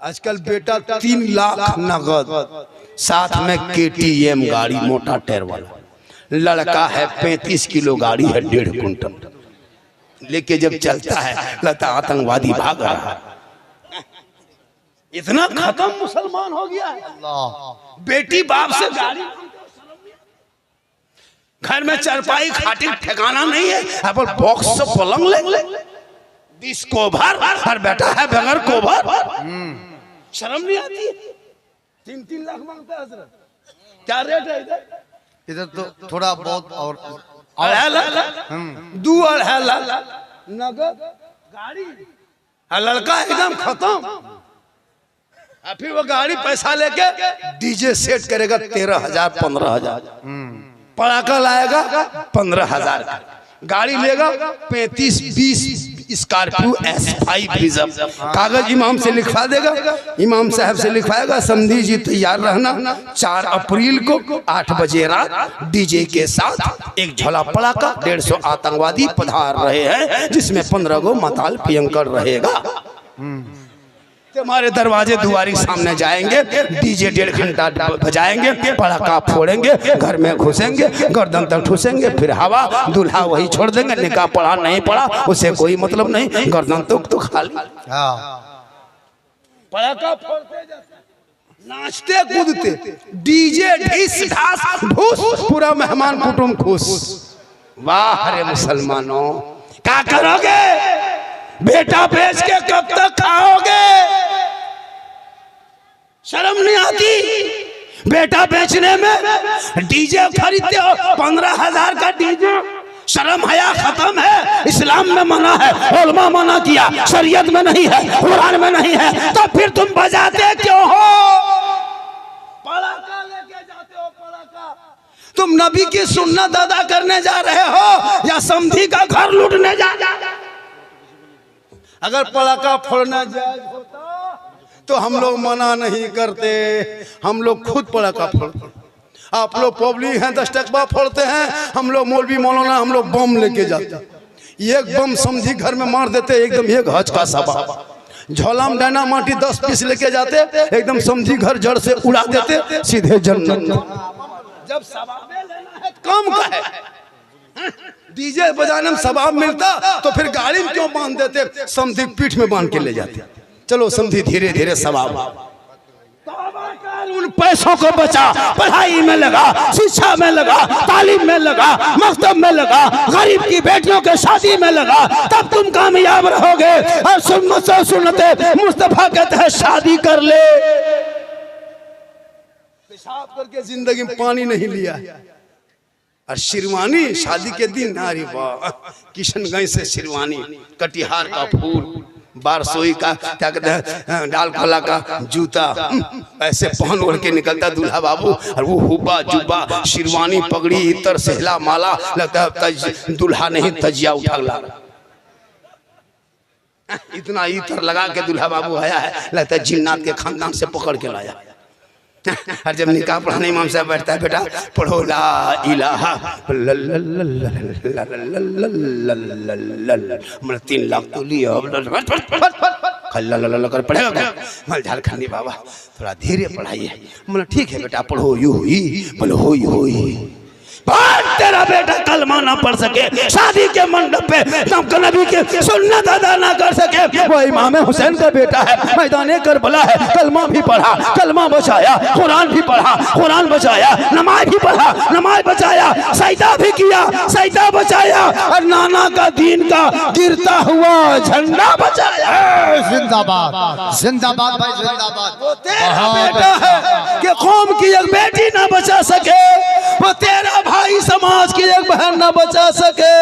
आजकल बेटा 3 लाख नगद, साथ में KTM गाड़ी मोटा टायर वाला। लड़का है 35 किलो गाड़ी है 1.5 कुंटल लेके जब चलता है लगता आतंकवादी भाग रहा है। इतना खत्म मुसलमान हो गया है। बेटी बाप से गाड़ी, घर में चारपाई खाटी ठिकाना नहीं है, अपन बॉक्स से पलंग ले 20 कोभर, हर बेटा है बगैर कोभर। शर्म नहीं आती? 3-3 लाख मांगता है हजरत। क्या रेट है इधर? इधर तो थोड़ा बहुत और 2.5 लाख नगद गाड़ी। लड़का एकदम खत्म। फिर वो गाड़ी पैसा लेके डीजे सेट करेगा 13,000 15,000, पटाखा लाएगा 15,000 का, गाड़ी लेगा 35-20 स्कॉर्पियो S5 रिजर्व। कागज इमाम से लिखवा देगा, इमाम साहब से लिखवाएगा समधी जी तैयार रहना, 4 अप्रैल को 8 बजे रात डीजे के साथ एक झोला पड़ाका 150 आतंकवादी पधार रहे हैं, जिसमें 15 गो माताल पियंकर रहेगा। हमारे दरवाजे दुआरी सामने जाएंगे, डीजे 1.5 घंटा बजाएंगे, पटाखा फोड़ेंगे, घर में घुसेंगे, गर्दन तक ठूसेंगे, फिर हवा, दूल्हा वही छोड़ देंगे। निकाह पढ़ा नहीं पढ़ा उसे कोई मतलब नहीं, गर्दन तो खाली। पटाखा फोड़ते जाते, नाचते कूदते, डीजे ढीस ढास ढूस, पूरा मेहमान कुटुंब खुश। वाह रे मुसलमानों, क्या करोगे? बेटा बेच के कब तक खाओगे? शर्म नहीं आती? बेटा बेचने में डीजे खरीदते हो 15,000 का डीजे। शर्म हया खत्म है। इस्लाम में मना है, उलमा मना किया, शरीयत में नहीं है, कुरान में नहीं है, तो फिर तुम बजाते क्यों हो? पटाखा लेके जाते हो पटाखा। तुम नबी की सुन्नत अदा करने जा रहे हो या समधी का घर लूटने जा रहे हो? अगर पटाखा फोड़ना जायज होता तो हम लोग मना नहीं करते, हम लोग खुद पटाखा फोड़ते। आप लोग पब्लिक हैं 10 टकवा फोड़ते हैं, हम लोग मौलवी मौलाना हम लोग बम लेके जाते। एक बम समझी घर में मार देते, एकदम 1 हज का सबा। झोला में डायना माटी 10 पीस लेके जाते, एकदम समझी घर जड़ से उड़ा देते, सीधे जन्नत। जब सवाब लेना है कम का है, डीजे बजाने में सवाब मिलता तो फिर गाड़ी में क्यों बांध देते? समधी पीठ में बांध के ले जाते। चलो समधी धीरे धीरे सवाब। उन पैसों को बचा, पढ़ाई में लगा, शिक्षा में लगा, तालीम में लगा, मकतब में लगा, गरीब की बेटियों के शादी में लगा, तब तुम कामयाब रहोगे। और सुन्नते मुस्तफा कहते हैं शादी कर ले। पेशाब करके जिंदगी में पानी नहीं लिया। और शिरवानी शादी के दिन, अरे वाह, किशनगंज से शिरवानी, कटिहार का फूल, बारसोई का क्या कहते हैं, डाल खोला का जूता, ऐसे पहन ओढ़ के निकलता दूल्हा बाबू। और वो हुब्बा जुब्बा, शिरवानी, पगड़ी, इतर, सहला, माला, लगता है दूल्हा नहीं तजिया उठा ला। इतना इतर लगा के दूल्हा बाबू आया है, लगता है जिन्नात के खानदान से पकड़ के लाया। और जब निकाह पढ़ाने इमाम साहब बैठता है, बेटा पढ़ो ला इलाहा, 3 लाख तो लिया कर पढ़ेगा। झारखंडी बाबा थोड़ा धीरे पढ़ाइए। मतलब ठीक है बेटा पढ़ो, यू ही बोलो हो ही। तेरा बेटा कलमा ना पढ़ सके, शादी के मंडप पे नबी नबी के सुन्नत अदा ना कर सके, वो इमाम हुसैन का बेटा है, मैदाने करबला है, कलमा भी पढ़ा, कलमा बचाया, कुरान भी पढ़ा, कुरान बचाया, नमाज भी पढ़ा, नमाज बचाया, सजदा भी किया, सजदा बचाया, और नाना का दीन का गिरता हुआ झंडा बचाया। जिंदाबाद जिंदाबाद भाई जिंदाबाद। वो तेरा बेटा है कि कौम की एक बेटी ना बचा सके, वो तेरा भाई समाज की एक बहन ना बचा सके,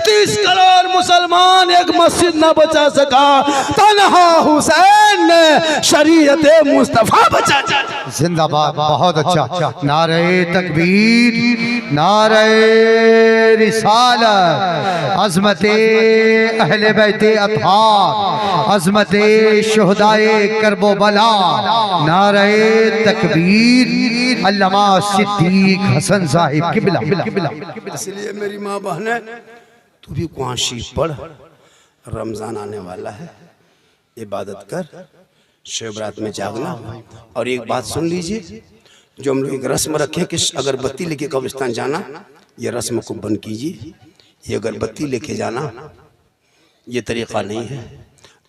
30 करोड़ मुसलमान एक मस्जिद ना बचा सका, तन्हा हुसैन ने शरीयत मुस्तफा बचा। जिंदाबाद, बहुत अच्छा। नारे तकबीर, नारे रिसालत, अज़मते अहले बैते अत्हार, अज़मते शुहदाए करबला, नारे तकबीर, अल्लामा सिद्दीक हसन साहिब किबला। इसलिए मेरी माँ बहन, तू भी कुआशी पढ़, रमजान आने वाला है, इबादत कर, शब बारात में जागना। और एक बात सुन लीजिए, जो हम लोग एक रस्म रखे कि अगरबत्ती लेके कब्रिस्तान जाना, ये रस्म को बंद कीजिए। ये अगरबत्ती लेके जाना ये तरीक़ा नहीं है।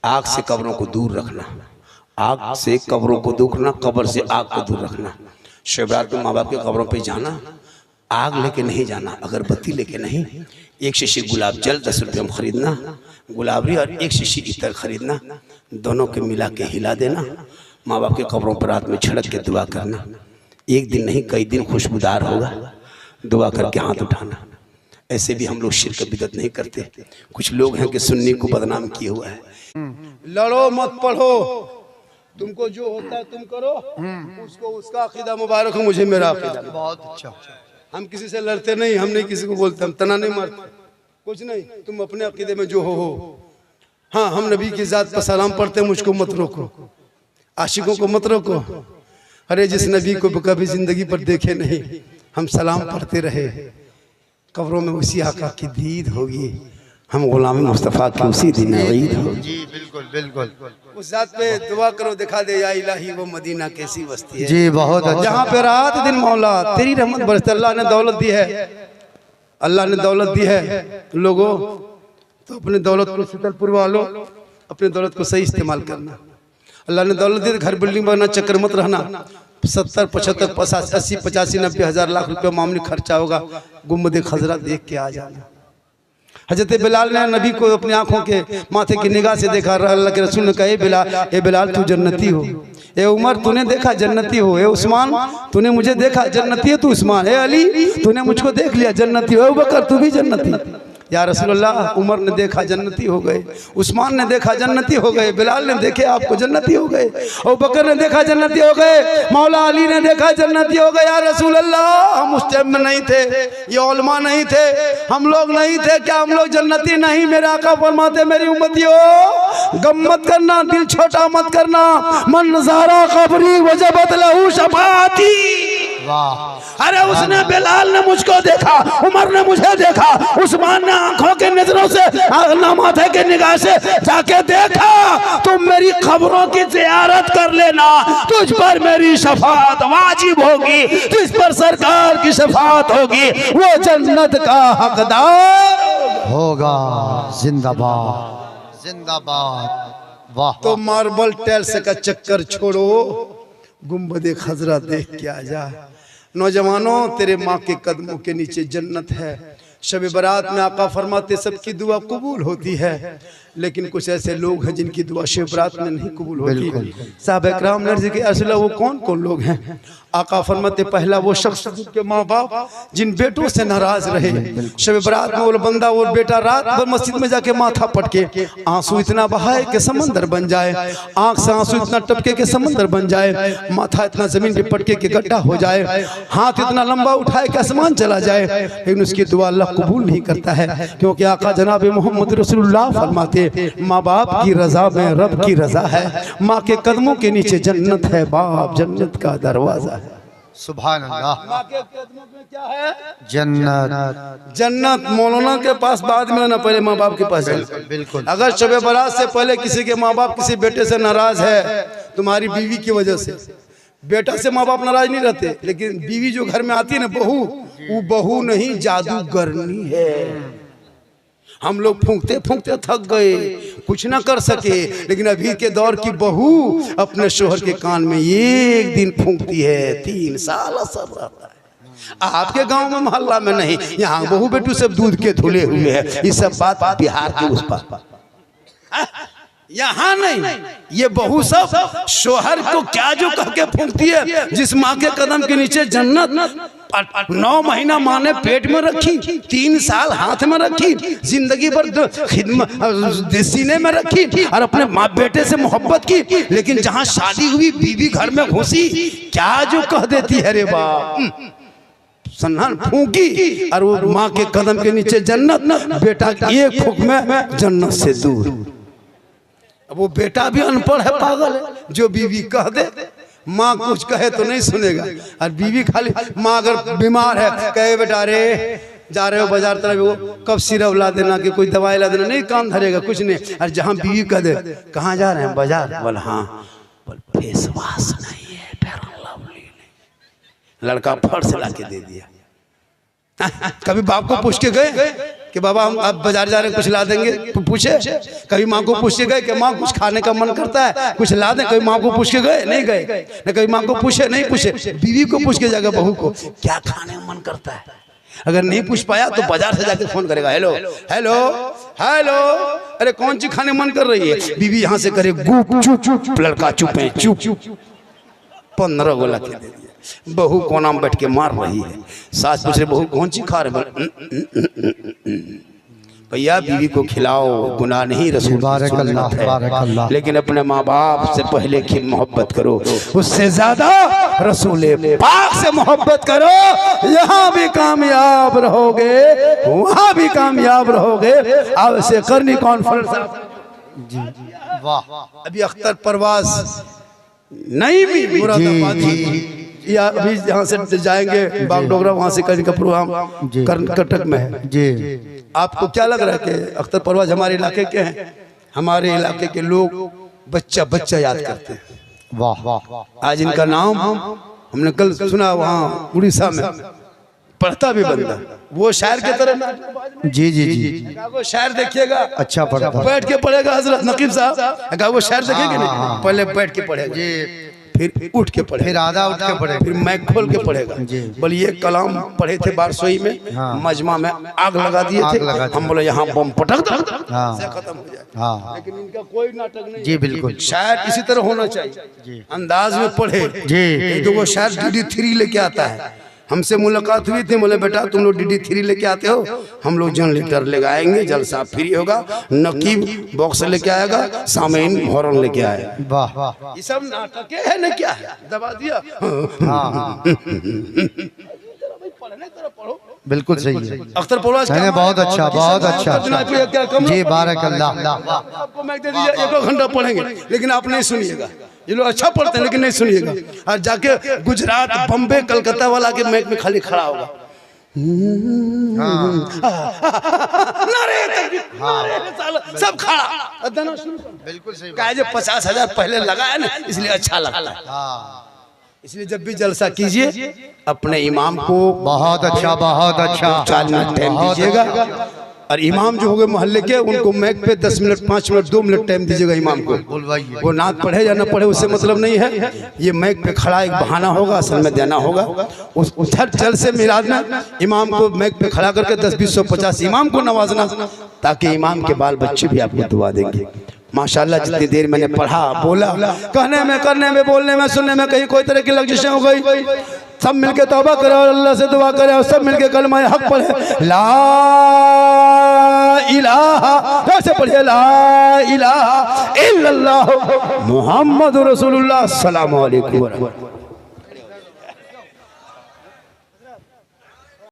आग से कब्रों को दूर रखना, आग से कब्रों को दूरना, कब्र से आग को दूर रखना। शब बारात में माँ बाप के कब्रों पे जाना, आग लेके नहीं जाना, अगरबत्ती लेके नहीं। एक शीशी गुलाब जल 10 रुपये में ख़रीदना, गुलाबरी, और एक शीशी इतर ख़रीदना, दोनों के मिला के हिला देना। माँ बाप के कब्रों पर रात में छिड़क के दुआ करना। एक दिन नहीं कई दिन खुशबूदार होगा, दुआ करके हाथ उठाना। ऐसे भी हम लोग शिरक बिदअत नहीं करते। कुछ लोग हैं कि सुन्नी को बदनाम किए हुआ है। लड़ो मत पढ़ो, तुमको जो होता है तुम करो, उसको उसका अकीदा मुबारक हो, मुझे मेरा अकीदा। बहुत अच्छा। हम किसी से लड़ते नहीं, हम नहीं किसी को बोलते, हम तना नहीं मारते, कुछ नहीं। तुम अपने अकीदे में जो हो। हाँ, हम नबी की जात पर सलाम पढ़ते, मुझको मत रोको, आशिकों को मत रोको। अरे जिस नबी को कभी जिंदगी पर देखे नहीं, हम सलाम पढ़ते रहे, कब्रों में उसी आका की दीद होगी, हम गुलाम मुस्तफ़ा की उसी दिन ईद होगी। जी बिल्कुल बिल्कुल। उस जात पे दुआ करो, दिखा दे या इलाही वो मदीना कैसी बस्ती है। जी बहुत अच्छा। जहाँ पे रात दिन मौला तेरी रहमत बरसती। अल्लाह ने दौलत दी है, अल्लाह ने दौलत दी है लोगों, तो अपनी दौलत को शीतल पुरवा लो, अपनी दौलत को सही इस्तेमाल करना। अल्लाह ने दौलत दी, घर बिल्डिंग बनना चक्कर मत रहना। 70, 75, 80, 85, 90 हज़ार लाख रुपया मामूली खर्चा होगा, गुम्बद खजरा देख के आ जाना। हजरत बिलाल ने नबी को अपनी आंखों के माथे की निगाह से देखा। अल्लाह के रसूल ने कहा, ए बिलाल तू जन्नती हो। ए उमर तूने देखा जन्नती हो। ए उस्मान तूने मुझे देखा जन्नती है तू उस्मान। ए अली तूने मुझको देख लिया जन्नती हो। ए बकर तू भी जन्नती। या रसूलुल्लाह, उमर ने देखा जन्नती हो गए, उस्मान ने देखा जन्नती हो गए, बिलाल ने देखे आपको जन्नती हो गए, और बकर ने देखा जन्नती हो गए, मौला अली ने देखा जन्नती हो गए। या रसूलुल्लाह, हम उस टाइम में नहीं थे, ये उलमा नहीं थे, हम लोग नहीं थे, क्या हम लोग जन्नती नहीं? मेरे आका फरमाते, मेरी उम्मतियों गम मत करना, दिल छोटा मत करना। मन नज़ारा कब्री वजबत लहू शफाअती। अरे उसने, बिलाल ने मुझको देखा, उमर ने मुझे देखा, उस्मान ने आंखों के नजरों से, माथे के निगाह से जाके देखा। तुम मेरी खबरों की ज़ियारत कर लेना, तुझ पर मेरी शफाअत वाजिब होगी, जिस पर सरकार की शफाअत होगी वो जन्नत का हकदार होगा। जिंदाबाद जिंदाबाद। वाह। तो मार्बल टाइल्स का चक्कर छोड़ो, गुम्बद खजरा देख के आ जा। नौजवानों, तेरे माँ के कदमों के नीचे जन्नत है। शब बारात में आका फरमाते सबकी दुआ कबूल होती है, लेकिन कुछ ऐसे लोग हैं जिनकी दुआ शब बारात में नहीं कबूल होती। साहब इकराम ने अर्ज़ किया, असल वो कौन कौन लोग हैं? आका फरमाते, पहला वो शख्स जिनके माँ बाप जिन बेटों से नाराज रहे। शब बारात में वो बंदा, वो बेटा रात भर मस्जिद में जाके माथा पटके, आंसू इतना बहाए कि समंदर बन जाए, आंख से आंसू इतना टपके कि समंदर बन जाए, माथा इतना जमीन पे पटके कि गड्ढा हो जाए, हाथ इतना लंबा उठाए कि आसमान चला जाए, लेकिन उसकी दुआ अल्लाह कबूल नहीं करता है। क्योंकि आका जनाब मोहम्मद रसूलुल्लाह फरमाते, माँ बाप की रजा में रब की रजा है, माँ के कदमों के नीचे जन्नत है, बाप जन्नत का दरवाजा है। सुभान अल्लाह। माँ के कदमों में क्या है? जन्नत। जन्नत। मौलाना के पास बाद में ना, पहले माँ बाप के पास। बिल्कुल। अगर शब बारात से पहले किसी के माँ बाप किसी बेटे से नाराज है, तुम्हारी बीवी की वजह से, बेटा से माँ बाप नाराज नहीं रहते, लेकिन बीवी जो घर में आती है ना, बहू, वो बहू नहीं जादूगरनी है। हम लोग फूंकते फूंकते थक गए, कुछ ना कर सके, लेकिन अभी के दौर की बहू अपने शोहर के कान में एक दिन फूंकती है, 3 साल असर रहता है। आपके गांव में मोहल्ला में नहीं, यहाँ बहू बेटू सब दूध के धुले हुए हैं। ये सब बात बिहार के उस पार, यहाँ नहीं। ये बहू सब शोहर को क्या जो कह के फूंकती है। जिस माँ के कदम के नीचे जन्नत, 9 महीना माँ ने पेट में रखी, 3 साल हाथ में रखी, जिंदगी भर खिदमत सीने में रखी, और अपने माँ बेटे से मोहब्बत की, लेकिन जहाँ शादी हुई बीवी घर में घुसी, क्या जो कह देती है रे बाप, सन्नान फूंकी, और वो माँ के कदम के नीचे जन्नत, बेटा एक फूंक में जन्नत से दूर। अब वो बेटा भी अनपढ़ है, पागल है, जो बीवी कह दे, माँ कुछ कहे तो नहीं सुनेगा, और बीवी खाली, माँ अगर बीमार है कहे, बेटा रे जा रहे हो बाजार तरफ, वो कब सिरप ला देना कि कोई दवाई ला देना, नहीं काम धरेगा कुछ नहीं। और जहाँ बीवी कह दे, कहाँ जा रहे हैं? बाजार। बोला हाँ, फेस वॉश नहीं है, फेयर लवली नहीं। लड़का फट से ला के दे दिया। कभी बाप को पूछ के गए कि बाबा हम अब बाजार जा रहे हैं कुछ ला देंगे, पूछे? कभी माँ को पूछ के गए कि माँ कुछ खाने का मन करता है कुछ ला दें? कभी माँ को पूछ के गए? नहीं गए। न कभी माँ को पूछे, नहीं पूछे। बीवी को पूछ के जाकर बहू को क्या खाने का मन करता है। अगर नहीं पूछ पाया तो बाजार से जाके फोन करेगा, हेलो हेलो हेलो, अरे कौन सी खाने मन कर रही है? बीवी यहाँ से करे गुप चुप, लड़का चुप है चुप। 15 गोला के दे दिया। बहू कोना में बैठ के मार रही है। सास पूछ रहे बहू कौन सी खा रहे? भैया बीवी को खिलाओ, गुनाह नहीं, रसूल की सुन्नत है। लेकिन अपने माँ बाप से पहले की मोहब्बत करो, उससे ज्यादा रसूल पाक से मोहब्बत करो। यहाँ भी कामयाब रहोगे, वहाँ भी कामयाब रहोगे। अब से करनी कॉन्फ्रेंस जी वाह। अभी अख्तर परवाज नहीं भी मुरादाबाद या अभी यहाँ से जाएंगे बागडोगरा, वहाँ से कहीं का प्रोग्राम कर्नाटक में है जी। आपको क्या लग रहा है कि अख्तर परवाज हमारे इलाके के हैं? हमारे इलाके के लोग बच्चा बच्चा याद करते हैं। वाह वाह। आज इनका नाम हमने कल सुना वहाँ उड़ीसा में, पढ़ता भी बंदा, वो शायर के तरह। जी जी जी, वो शायर देखिएगा, अच्छा पढ़ता, बैठ के पढ़ेगा हजरत नकीब साहब। वो शायर देखेंगे नहीं, पहले बैठ के पढ़ेगा जी, फिर उठ के पढ़े, फिर आधा उठ के पढ़े, फिर मैक खोल के पढ़ेगा। बोले ये कलाम पढ़े थे बारसोई में, मजमा में आग लगा दिए थे, हम बोले यहाँ बम पटक दो खत्म हो जाए। लेकिन इनका कोई नाटक नहीं जी, बिल्कुल। शायद इसी तरह होना चाहिए, अंदाज में पढ़े जी। तो वो शायद DD3 लेके आता है। हमसे मुलाकात हुई थी, बोले बेटा तुम लोग DD3 लेके आते हो, हम लोग जनरेटर लेके आएंगे, जलसा फ्री होगा, नकीब बॉक्स लेके आएगा, सामीन हॉर्न लेके आएगा। वाह, ये सब नाटक है न क्या है? दबा दिया। बिल्कुल सही है। अख्तर परवाज बहुत अच्छा, बहुत अच्छा जी, बारकल्लाह। आपको मैं दे दीजिए, 1 घंटा पढ़ेंगे, लेकिन आप नहीं सुनिएगा। ये लोग अच्छा पढ़ते हैं लेकिन नहीं सुनिएगा। और जाके गुजरात, बम्बे, कलकत्ता वाला के मैक में खाली खड़ा होगा, सब खड़ा, बिल्कुल सही। 50,000 पहले लगाया ना, इसलिए अच्छा लगता है। इसलिए जब भी जलसा कीजिए अपने इमाम को बहुत अच्छा 4 मिनट टाइम दीजिएगा। और इमाम जो हो गए मोहल्ले के, उनको मैक पे 10 मिनट, 5 मिनट, 2 मिनट टाइम दीजिएगा इमाम को। वो नात पढ़े या ना पढ़े उससे मतलब नहीं है, ये मैक पे खड़ा एक बहाना होगा, असल में देना होगा। उस उधर जल से मिलाद में इमाम को मैक पे खड़ा करके 10, 20, 100, 50 इमाम को नवाजना, ताकि इमाम के बाल बच्चे भी आपको दुआ देंगे। माशाल्लाह जितनी देर मैंने पढ़ा, बोला, कहने में, करने में, बोलने में, सुनने में कहीं कोई तरह की लग्जिशें हो गई, सब मिलके तौबा करे और अल्लाह से दुआ करे और सब मिलके कलमा हक पढ़े, ला इलाहा, कैसे पढ़िए, ला इलाहा इल्लल्लाह मुहम्मद रसूलुल्लाह, अस्सलामु अलैकुम।